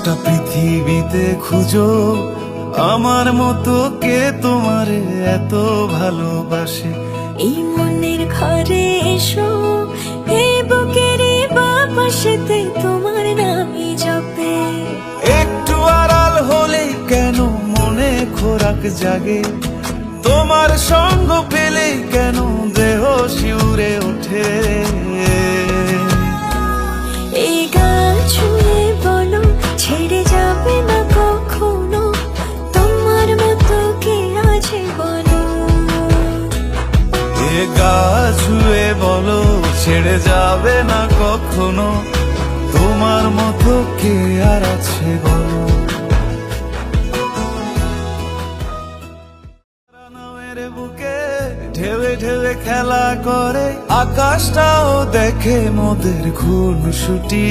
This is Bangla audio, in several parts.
গোটা পৃথিবীতে খুঁজো আমার মতো কে তোমারে এত ভালোবাসে। এই মনের ঘরে এসো, এই বুকের বাপাশেতে তোমার নামই জপে। একটু আড়াল হলেই কেন মনে খোরাক জাগে, তোমার সঙ্গ পেলেই কেন দেহ শিউরে ওঠে। এই গাল ছুঁয়ে বলো ছেড়ে যাবে না কখনো, তোমার মতো কে আছে বলো। এ গা ছুঁয়ে বলো ছেড়ে যাবে না কখনো, তোমার মতো কে আর আছে বলো। নামের বুকে ঢেউে ঢেউে খেলা করে, আকাশটাও দেখে মোদের খুনসুটি।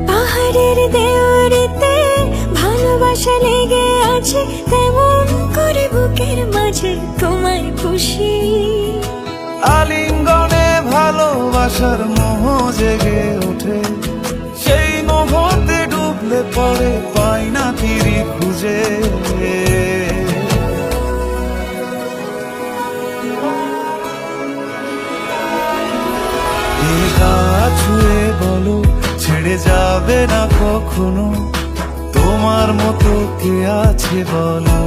পাহাড়ের দেওয়ারিতে ভালোবাসা লেগে আছে, তেমন করে বুকের মাঝে তোমার খুশি। আলিঙ্গনে ভালোবাসার মোহ জেগে ওঠে, সেই মোহতে ডুবলে পরে পাই না তীরি খুঁজে। এ গা ছুঁয়ে বলো ছেড়ে যাবে না কখনো, তোমার মতো কে আছে বলো।